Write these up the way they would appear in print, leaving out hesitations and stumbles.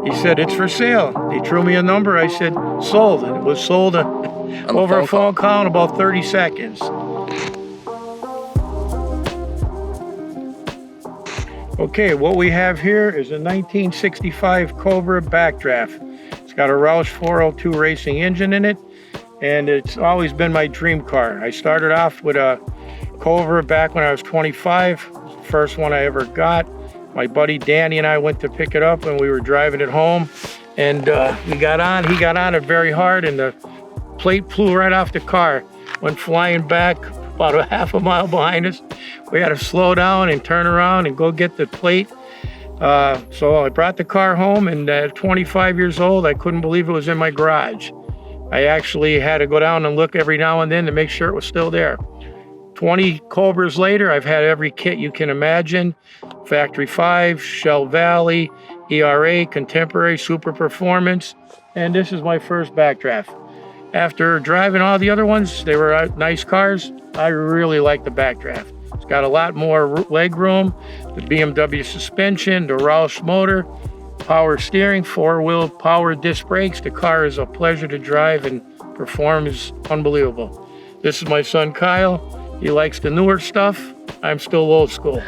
He said, it's for sale. He threw me a number. I said, sold. And it was sold over a phone call in about 30 seconds. Okay, what we have here is a 1965 Cobra Backdraft. It's got a Roush 402 racing engine in it, and it's always been my dream car. I started off with a Cobra back when I was 25, first one I ever got. My buddy Danny and I went to pick it up and we were driving it home, and he got on it very hard, and the plate flew right off the car, went flying back about a half a mile behind us. We had to slow down and turn around and go get the plate. So I brought the car home, and at 25 years old, I couldn't believe it was in my garage. I actually had to go down and look every now and then to make sure it was still there. 20 Cobras later, I've had every kit you can imagine. Factory 5, Shell Valley, ERA, Contemporary, Super Performance, and this is my first Backdraft. After driving all the other ones, they were nice cars. I really like the Backdraft. It's got a lot more leg room, the BMW suspension, the Roush motor, power steering, 4-wheel power disc brakes. The car is a pleasure to drive and performs unbelievable. This is my son Kyle. He likes the newer stuff. I'm still old school.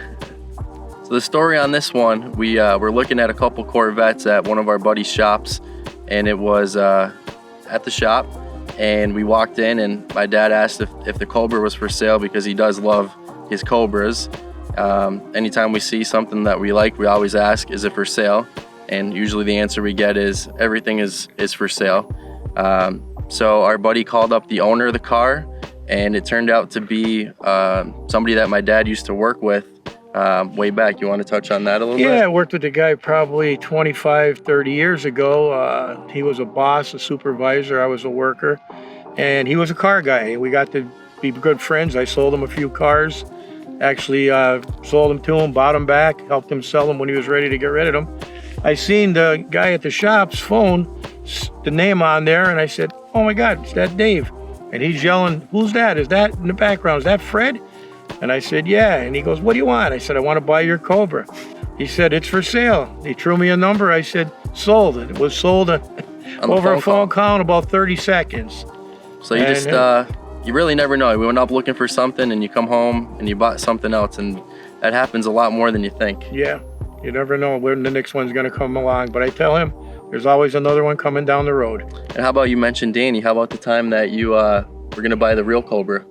So the story on this one, we were looking at a couple Corvettes at one of our buddies' shops, and it was at the shop, and we walked in, and my dad asked if the Cobra was for sale because he does love his Cobras. Anytime we see something that we like, we always ask, is it for sale? And usually the answer we get is everything is for sale. So our buddy called up the owner of the car, and it turned out to be somebody that my dad used to work with way back. You want to touch on that a little bit? Yeah, I worked with the guy probably 25, 30 years ago. He was a boss, a supervisor. I was a worker, and he was a car guy. We got to be good friends. I sold him a few cars. Actually sold them to him, bought them back, helped him sell them when he was ready to get rid of them. I seen the guy at the shop's phone, the name on there, and I said, oh my God, it's that Dave. And he's yelling, who's that? Is that in the background? Is that Fred? And I said, yeah. And he goes, what do you want? I said, I want to buy your Cobra. He said, it's for sale. He threw me a number. I said, sold. It was sold over a phone call in about 30 seconds. So you just, you really never know. We went up looking for something, and you come home and you bought something else, and that happens a lot more than you think. Yeah, you never know when the next one's going to come along. But I tell him, there's always another one coming down the road. And how about, you mentioned Danny, how about the time that you were going to buy the real Cobra?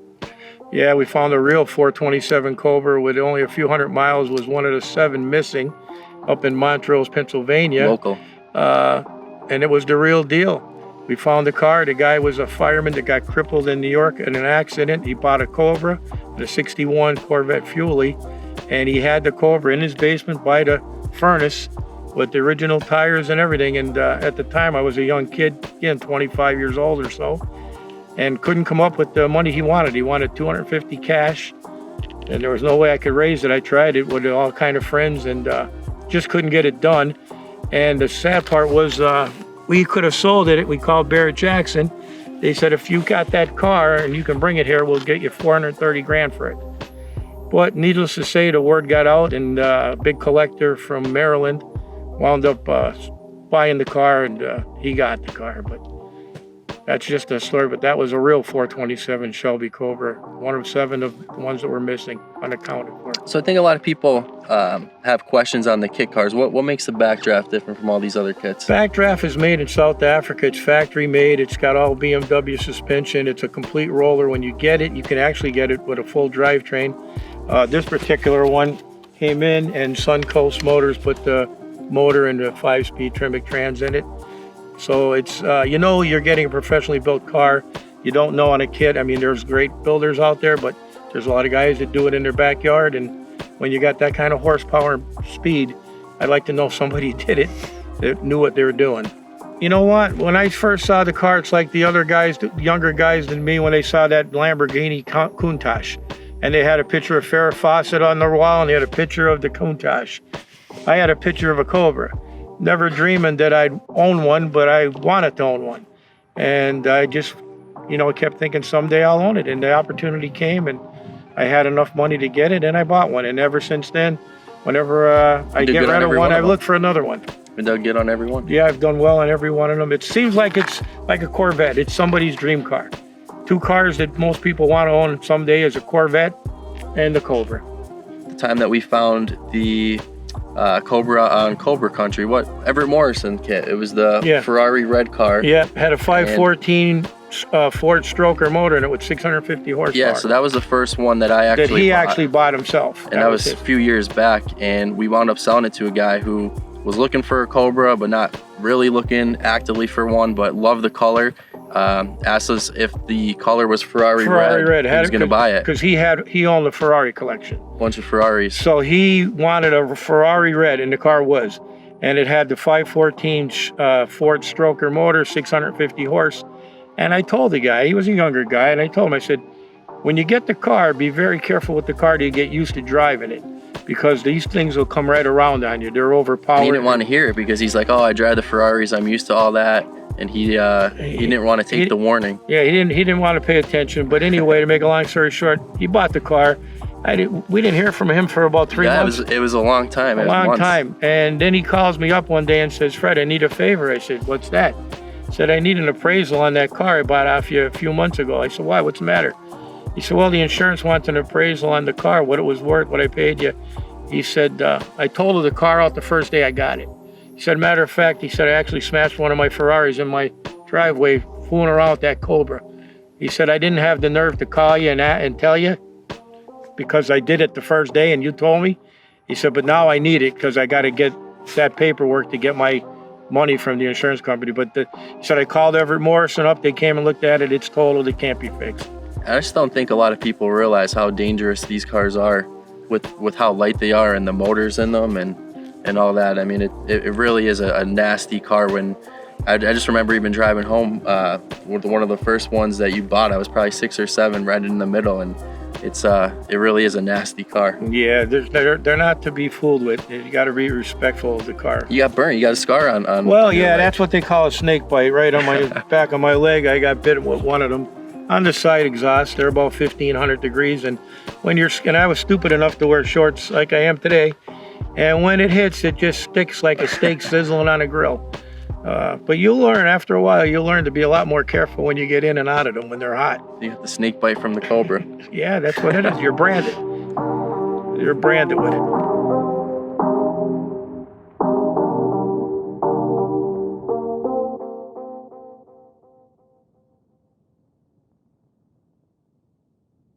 Yeah, we found a real 427 Cobra with only a few hundred miles, was one of the 7 missing up in Montrose, Pennsylvania. Local. And it was the real deal. We found the car. The guy was a fireman that got crippled in New York in an accident. He bought a Cobra, the 61 Corvette Fuelie, and he had the Cobra in his basement by the furnace with the original tires and everything. And at the time, I was a young kid, again, 25 years old or so, and couldn't come up with the money he wanted. He wanted $250 cash, and there was no way I could raise it. I tried it with all kind of friends, and just couldn't get it done. And the sad part was we could have sold it. We called Barrett Jackson. They said, if you got that car and you can bring it here, we'll get you 430 grand for it. But needless to say, the word got out, and a big collector from Maryland wound up buying the car, and he got the car. But that's just a story. But that was a real 427 Shelby Cobra, one of 7 of the ones that were missing, unaccounted for. So I think a lot of people have questions on the kit cars. What makes the Backdraft different from all these other kits? Backdraft is made in South Africa. It's factory made. It's got all BMW suspension. It's a complete roller. When you get it, you can actually get it with a full drivetrain. This particular one came in, and Suncoast Motors put the motor and the 5-speed Tremec trans in it. So it's, you know, you're getting a professionally built car. You don't know on a kit. I mean, there's great builders out there, but there's a lot of guys that do it in their backyard. And when you got that kind of horsepower and speed, I'd like to know somebody did it that knew what they were doing. You know what? When I first saw the car, it's like the other guys, the younger guys than me, when they saw that Lamborghini Countach. And they had a picture of Farrah Fawcett on their wall, and they had a picture of the Countach. I had a picture of a Cobra. Never dreaming that I'd own one, but I wanted to own one. And I just, you know, kept thinking someday I'll own it. And the opportunity came, and I had enough money to get it, and I bought one. And ever since then, Whenever I get rid of one, I look for another one. Been done good on every one? Yeah, I've done well on every one of them. It seems like it's like a Corvette. It's somebody's dream car. Two cars that most people want to own someday is a Corvette and the Cobra. The time that we found the Cobra on Cobra Country, what Everett Morrison kit? It was the Ferrari red car. Yeah, had a 514 Ford Stroker motor in it with 650 horsepower. Yeah, so that was the first one that I actually bought himself. And that was a few years back, and we wound up selling it to a guy who was looking for a Cobra, but not really looking actively for one, but loved the color. Asked us if the color was Ferrari red. He was going to buy it because he owned the Ferrari collection, bunch of Ferraris. So he wanted a Ferrari red, and the car was, and it had the 514 Ford Stroker motor, 650 horse. And I told the guy, he was a younger guy, and I told him, I said, when you get the car, be very careful with the car till you get used to driving it, because these things will come right around on you. They're overpowered. And he didn't want to hear it because he's like, oh, I drive the Ferraris, I'm used to all that. And he didn't want to take the warning. Yeah, he didn't want to pay attention. But anyway, to make a long story short, he bought the car. We didn't hear from him for about 3 months. It was a long time. A long time. And then he calls me up one day and says, Fred, I need a favor. I said, what's that? He said, I need an appraisal on that car I bought off you a few months ago. I said, why? What's the matter? He said, well, the insurance wants an appraisal on the car, what it was worth, what I paid you. He said, I totaled the car out the first day I got it. He said, matter of fact, he said, I actually smashed one of my Ferraris in my driveway fooling around with that Cobra. He said, I didn't have the nerve to call you and tell you because I did it the first day and you told me. He said, but now I need it because I got to get that paperwork to get my money from the insurance company. But he said, I called Everett Morrison up. They came and looked at it. It's totaled. It can't be fixed. I just don't think a lot of people realize how dangerous these cars are with how light they are and the motors in them and all that. I mean, it really is a nasty car. When I just remember even driving home with one of the first ones that you bought. I was probably 6 or 7, right in the middle, and it really is a nasty car. Yeah, they're not to be fooled with. You got to be respectful of the car. You got burnt. You got a scar on. Well, on yeah, leg. that's what they call a snake bite. Right on my back of my leg, I got bitten with one of them. On the side exhaust, they're about 1,500 degrees, and I was stupid enough to wear shorts like I am today, and when it hits, it just sticks like a steak sizzling on a grill. But you'll learn after a while. You'll learn to be a lot more careful when you get in and out of them when they're hot. You got the snake bite from the Cobra. Yeah, that's what it is. You're branded. You're branded with it.